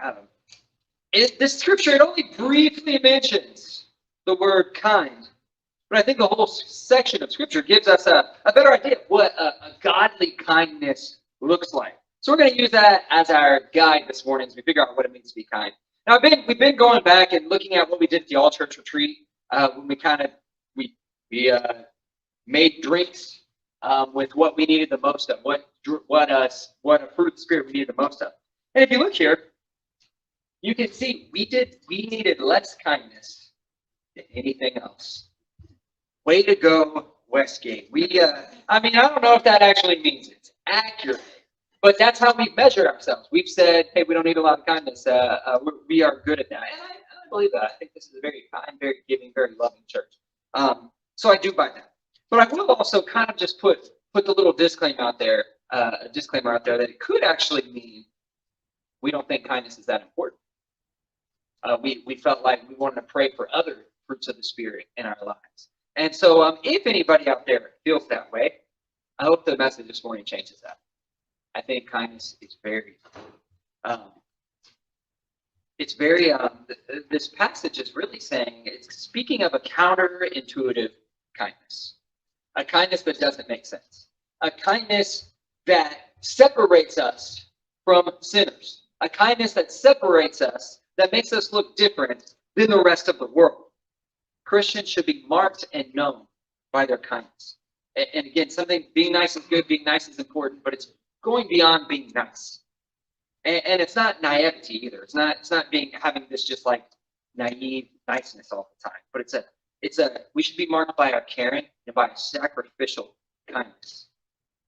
Um, this scripture, it only briefly mentions the word kind. But I think the whole section of scripture gives us a better idea of what a godly kindness looks like. So we're going to use that as our guide this morning as we figure out what it means to be kind. Now, we've been going back and looking at what we did at the All Church Retreat when we made drinks with what we needed the most of, what a fruit of the Spirit we needed the most of. And if you look here, you can see we needed less kindness than anything else. Way to go, Westgate. I don't know if that actually means it's accurate, but that's how we measure ourselves. We've said, hey, we don't need a lot of kindness. We are good at that. And I believe that. I think this is a very kind, very giving, very loving church. So I do buy that. But I will also kind of just put the little disclaimer out there that it could actually mean we don't think kindness is that important. We felt like we wanted to pray for other fruits of the Spirit in our lives. And so if anybody out there feels that way, I hope the message this morning changes that. I think kindness is this passage is really saying, it's speaking of a counterintuitive kindness, a kindness that doesn't make sense, a kindness that separates us from sinners, a kindness that separates us, that makes us look different than the rest of the world. Christians should be marked and known by their kindness. And again, being nice is good, being nice is important, but it's going beyond being nice. And it's not naivety either. It's not having this just like naive niceness all the time. But we should be marked by our caring and by sacrificial kindness.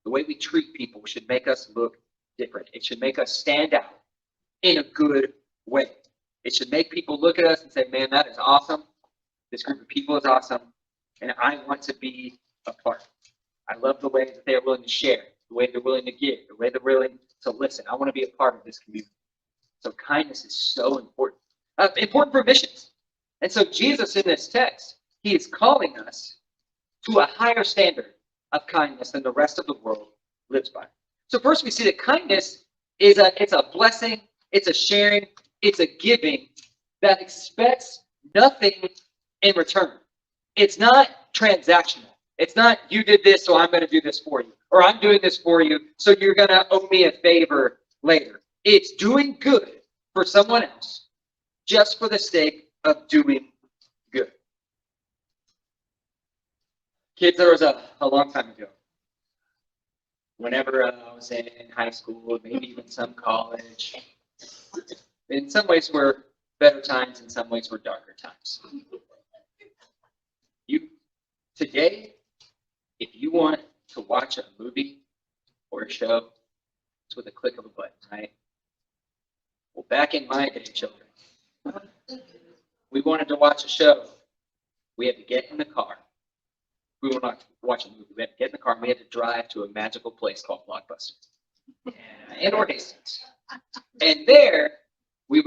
The way we treat people should make us look different. It should make us stand out in a good way. It should make people look at us and say, man, that is awesome. This group of people is awesome, and I want to be a part. I love the way that they're willing to share, the way they're willing to give, the way they're willing to listen. I want to be a part of this community. So kindness is so important. Important for missions. And so Jesus in this text, he is calling us to a higher standard of kindness than the rest of the world lives by. So first we see that kindness it's a blessing, it's a sharing, it's a giving that expects nothing in return. It's not transactional. It's not you did this, so I'm going to do this for you. Or I'm doing this for you, so you're going to owe me a favor later. It's doing good for someone else just for the sake of doing good. Kids, there was a long time ago, whenever I was in high school, maybe even some college, in some ways were better times, in some ways were darker times. Today, if you want to watch a movie or a show, it's with a click of a button, right? Well, back in my day, children, we wanted to watch a show. We had to get in the car. We were not watching a movie. We had to get in the car, and we had to drive to a magical place called Blockbuster and or Hastings. And there, we're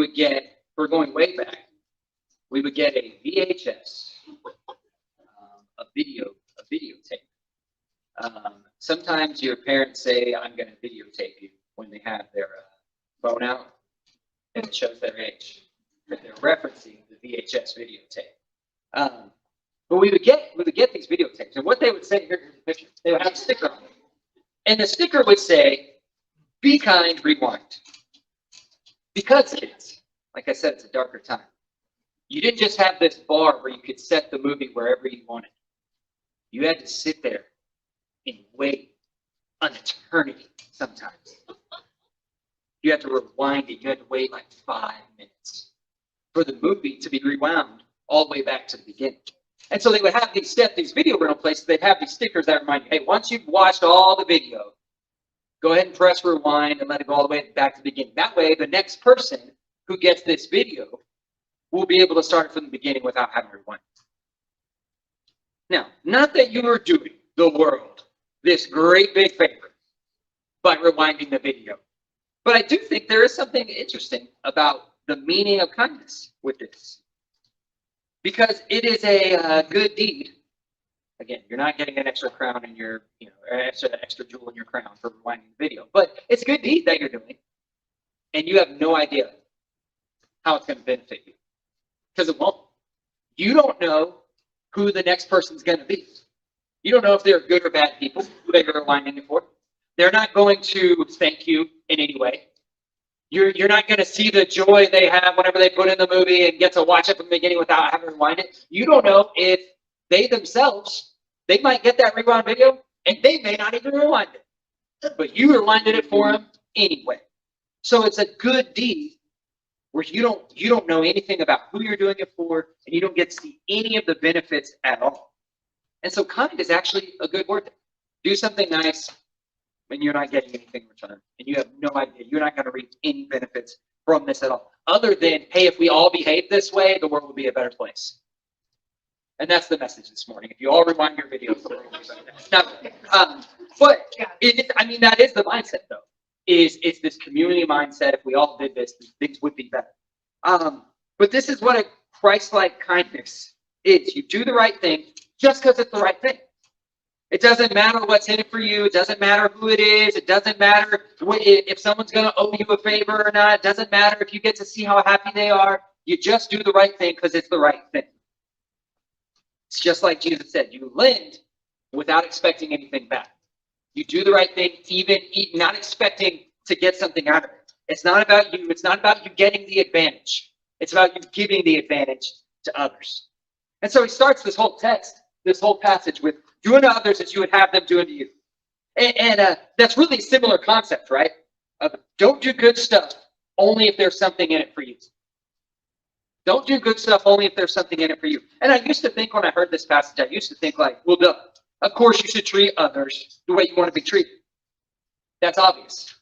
going way back, we would get a VHS, a videotape. Sometimes your parents say, I'm going to videotape you when they have their phone out, and it shows their age, but they're referencing the VHS videotape. But we would get these videotapes, and what they would say, here's the picture, they would have a sticker on it. And the sticker would say, be kind, rewind. Because kids, like I said, it's a darker time. You didn't just have this bar where you could set the movie wherever you wanted. You had to sit there and wait an eternity sometimes. You had to rewind it. You had to wait like 5 minutes for the movie to be rewound all the way back to the beginning. And so they would have these video rental places, they'd have these stickers that remind you, hey, once you've watched all the video, go ahead and press rewind and let it go all the way back to the beginning. That way, the next person who gets this video will be able to start from the beginning without having to rewind. Now, not that you are doing the world this great big favor by rewinding the video, but I do think there is something interesting about the meaning of kindness with this. Because it is a good deed. Again, you're not getting an extra crown in your, extra jewel in your crown for rewinding the video. But it's a good deed that you're doing. And you have no idea how it's going to benefit you. Because it won't. You don't know who the next person's going to be. You don't know if they're good or bad people who they're aligning it for. They're not going to thank you in any way. You're not going to see the joy they have whenever they put in the movie and get to watch it from the beginning without having to rewind it. You don't know if they themselves, they might get that rewind video and they may not even rewind it. But you rewinded it for them anyway. So it's a good deed where you don't know anything about who you're doing it for, and you don't get to see any of the benefits at all. And so kind is actually a good word. Do something nice when you're not getting anything in return, and you have no idea. You're not going to reap any benefits from this at all, other than, hey, if we all behave this way, the world will be a better place. And that's the message this morning. If you all rewind your videos, the world will be better. Now, but that is the mindset, though. It's this community mindset. If we all did this, things would be better. But this is what a Christ-like kindness is. You do the right thing just because it's the right thing. It doesn't matter what's in it for you. It doesn't matter who it is. It doesn't matter if someone's going to owe you a favor or not. It doesn't matter if you get to see how happy they are. You just do the right thing because it's the right thing. It's just like Jesus said, you lend without expecting anything back. You do the right thing, even not expecting to get something out of it. It's not about you. It's not about you getting the advantage. It's about you giving the advantage to others. And so he starts this whole text, this whole passage with doing to others as you would have them doing to you. And that's really a similar concept, right? Don't do good stuff only if there's something in it for you. Don't do good stuff only if there's something in it for you. And I used to think when I heard this passage, I used to think like, well, duh. Of course, you should treat others the way you want to be treated. That's obvious.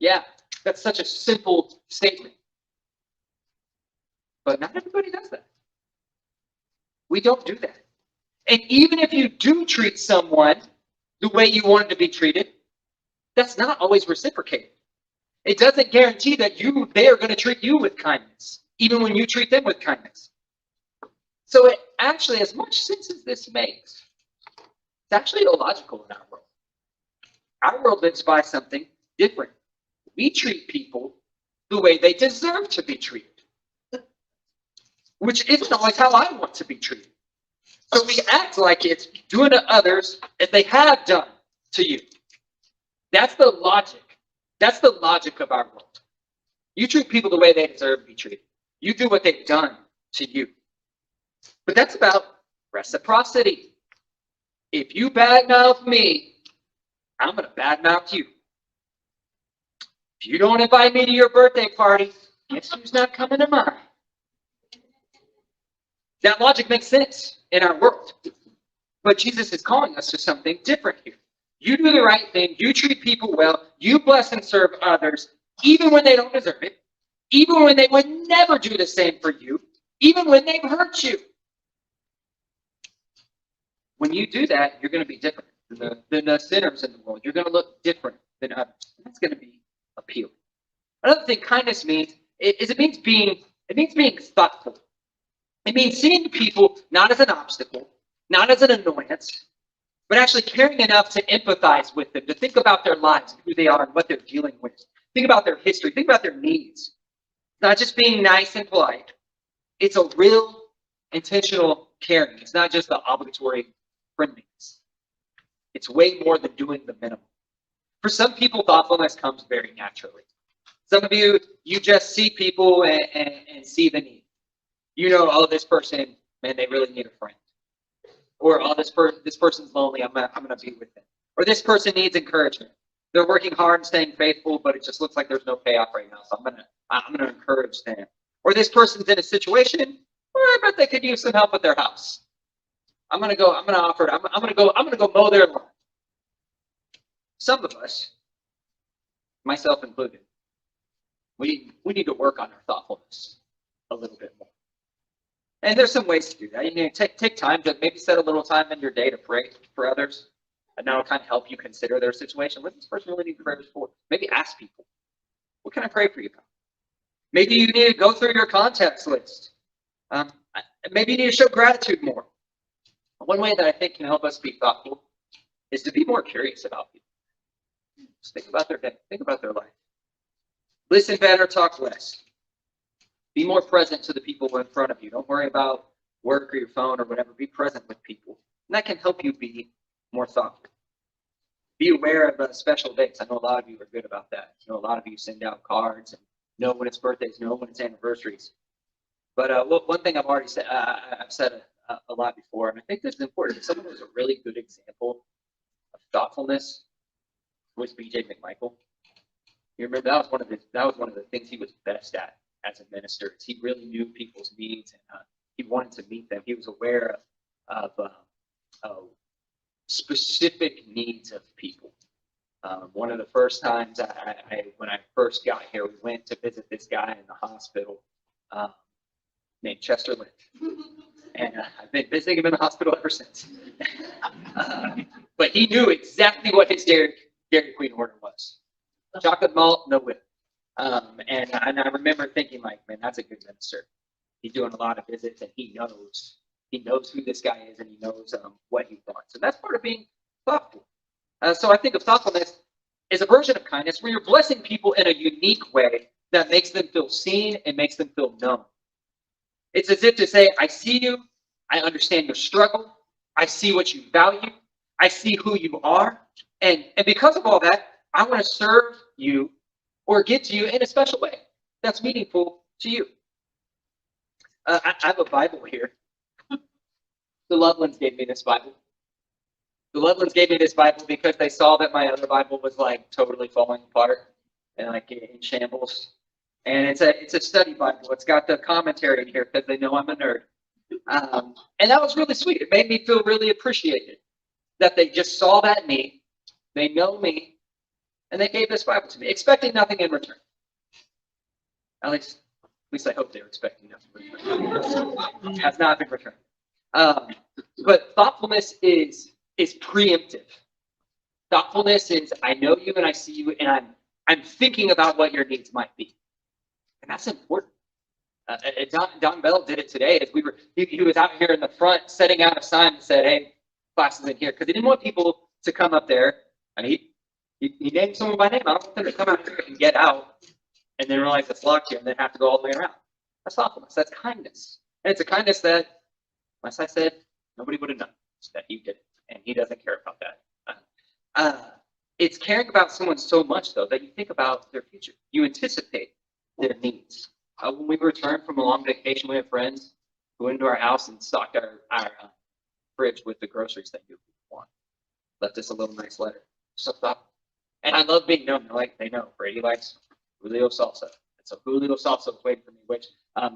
Yeah, that's such a simple statement. But not everybody does that. We don't do that. And even if you do treat someone the way you want to be treated, that's not always reciprocated. It doesn't guarantee that they are going to treat you with kindness, even when you treat them with kindness. So it actually, as much sense as this makes, it's actually illogical in our world. Our world lives by something different. We treat people the way they deserve to be treated, which isn't always how I want to be treated. So we act like it's doing to others as they have done to you. That's the logic. That's the logic of our world. You treat people the way they deserve to be treated. You do what they've done to you. But that's about reciprocity. If you badmouth me, I'm going to badmouth you. If you don't invite me to your birthday party, guess who's not coming to mine? That logic makes sense in our world. But Jesus is calling us to something different here. You do the right thing. You treat people well. You bless and serve others, even when they don't deserve it. Even when they would never do the same for you. Even when they've hurt you. When you do that, you're going to be different than the sinners in the world. You're going to look different than others. That's going to be appealing. Another thing kindness means is it means being thoughtful. It means seeing people not as an obstacle, not as an annoyance, but actually caring enough to empathize with them, to think about their lives and who they are and what they're dealing with. Think about their history. Think about their needs. Not just being nice and polite. It's a real intentional caring. It's not just the obligatory friendliness. It's way more than doing the minimum. For some people, thoughtfulness comes very naturally. Some of you just see people and see the need. You know, oh, this person, man, they really need a friend. Or, oh, this person's lonely, I'm gonna be with them. Or this person needs encouragement. They're working hard and staying faithful, but it just looks like there's no payoff right now, so I'm gonna encourage them. Or this person's in a situation where I bet they could use some help with their house. I'm gonna go mow their lawn. Some of us, myself included, we need to work on our thoughtfulness a little bit more. And there's some ways to do that. You need to take time to maybe set a little time in your day to pray for others. And that'll kind of help you consider their situation. What does this person really need prayers for? Maybe ask people, what can I pray for you about? Maybe you need to go through your contacts list. Maybe you need to show gratitude more. One way that I think can help us be thoughtful is to be more curious about people. Just think about their day. Think about their life. Listen better, talk less. Be more present to the people in front of you. Don't worry about work or your phone or whatever. Be present with people. And that can help you be more thoughtful. Be aware of special dates. I know a lot of you are good about that. I know a lot of you send out cards and know when it's birthdays, know when it's anniversaries. But one thing I've already said, I've said a lot before, and I think this is important. Someone who's a really good example of thoughtfulness was B.J. McMichael. You remember that was one of the things he was best at as a minister. Is he really knew people's needs and he wanted to meet them. He was aware of specific needs of people. One of the first times when I first got here, we went to visit this guy in the hospital named Chester Lynch. And I've been visiting him in the hospital ever since. But he knew exactly what his Dairy Queen order was. Chocolate malt, no whip. And I remember thinking, like, man, that's a good minister. He's doing a lot of visits, and he knows who this guy is, and he knows what he wants. And that's part of being thoughtful. So I think of thoughtfulness as a version of kindness where you're blessing people in a unique way that makes them feel seen and makes them feel known. It's as if to say, I see you, I understand your struggle, I see what you value, I see who you are, and because of all that, I want to serve you or get to you in a special way that's meaningful to you. I have a Bible here. The Lovelands gave me this Bible. The Lovelands gave me this Bible because they saw that my other Bible was like totally falling apart and like in shambles. And it's a study Bible. It's got the commentary in here because they know I'm a nerd. And that was really sweet. It made me feel really appreciated that they just saw that need. They know me. And they gave this Bible to me, expecting nothing in return. At least I hope they were expecting nothing in return. It has not been returned. But thoughtfulness is preemptive. Thoughtfulness is, I know you and I see you, and I'm thinking about what your needs might be. And that's important. Don Bell did it today as he was out here in the front setting out a sign that said, hey, class is in here. Because he didn't want people to come up there, and he named someone by name. I don't want them to come out here and get out and then realize it's locked here and then have to go all the way around. That's thoughtfulness. That's kindness. And it's a kindness that, as I said, nobody would have known that he did. And he doesn't care about that. It's caring about someone so much, though, that you think about their future. You anticipate their needs. When we returned from a long vacation, we had friends who went into our house and stocked our fridge with the groceries that you want. Left us a little nice letter. So thoughtful. And I love being known. They know Brady likes Julio salsa. And so Julio salsa was waiting for me, which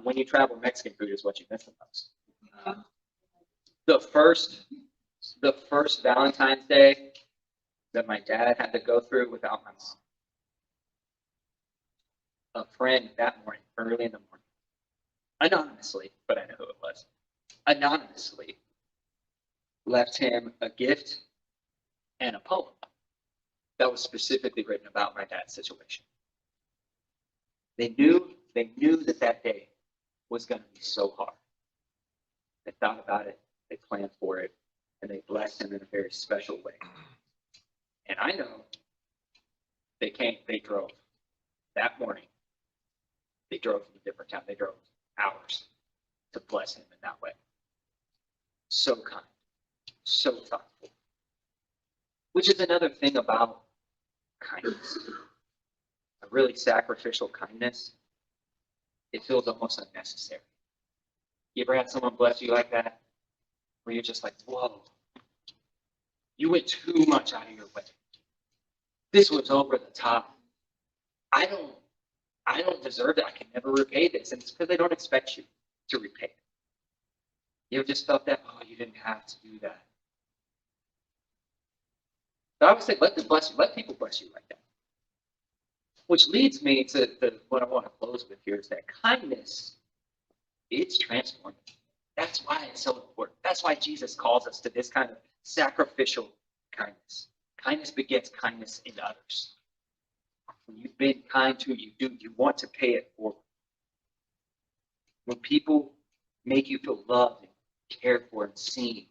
when you travel, Mexican food is what you miss the most. The first Valentine's Day that my dad had to go through without my mom. A friend that morning, early in the morning, anonymously, but I know who it was, anonymously left him a gift and a poem that was specifically written about my dad's situation. They knew that day was going to be so hard. They thought about it, they planned for it, and they blessed him in a very special way. And I know they drove that morning. They drove from a different town. They drove hours to bless him in that way. So kind, so thoughtful. Which is another thing about kindness. A really sacrificial kindness. It feels almost unnecessary. You ever had someone bless you like that? Where you're just like, whoa, you went too much out of your way. This was over the top. I don't deserve it. I can never repay this. And it's because they don't expect you to repay it. You ever just felt that, oh, you didn't have to do that. But I would say, let them bless you. Let people bless you like that. Which leads me to what I want to close with here is that kindness, it's transformative. That's why it's so important. That's why Jesus calls us to this kind of sacrificial kindness. Kindness begets kindness in others. When you've been kind to, you want to pay it forward. When people make you feel loved and cared for and seen,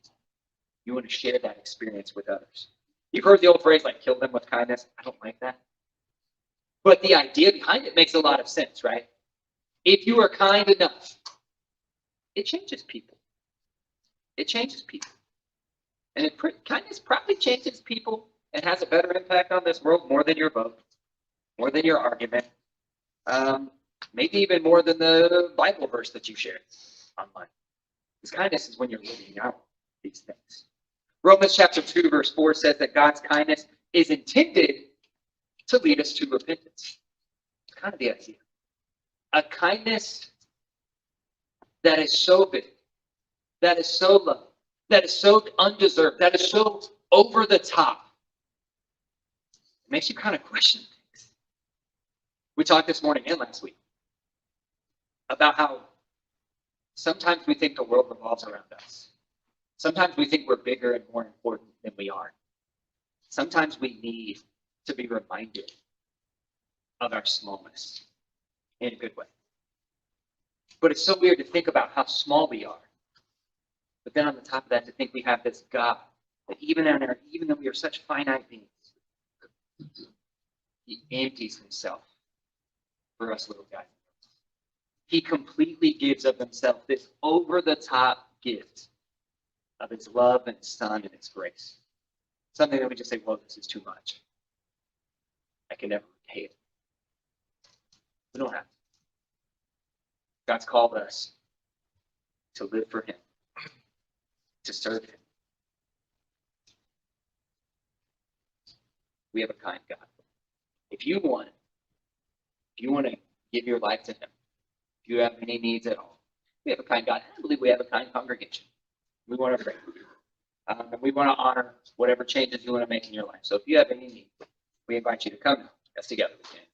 you want to share that experience with others. You've heard the old phrase, like, kill them with kindness. I don't like that. But the idea behind it makes a lot of sense, right? If you are kind enough, it changes people. It changes people. And kindness probably changes people and has a better impact on this world more than your vote, more than your argument, maybe even more than the Bible verse that you shared online. Because kindness is when you're living out these things. Romans chapter 2, verse 4 says that God's kindness is intended to lead us to repentance. It's kind of the idea. A kindness that is so big, that is so low, that is so undeserved, that is so over the top. It makes you kind of question things. We talked this morning and last week about how sometimes we think the world revolves around us. Sometimes we think we're bigger and more important than we are. Sometimes we need to be reminded of our smallness in a good way. But it's so weird to think about how small we are. But then on the top of that, to think we have this God that even though we are such finite beings, he empties himself for us little guys. He completely gives of himself, this over-the-top gift of his love and his son and his grace. Something that we just say, well, this is too much. I can never repay it. We don't have to. God's called us to live for him, to serve him. We have a kind God. If you want to give your life to him, if you have any needs at all, we have a kind God. I believe we have a kind congregation. We want to pray for you. And we want to honor whatever changes you want to make in your life. So if you have any need, we invite you to come. Let's together. We can.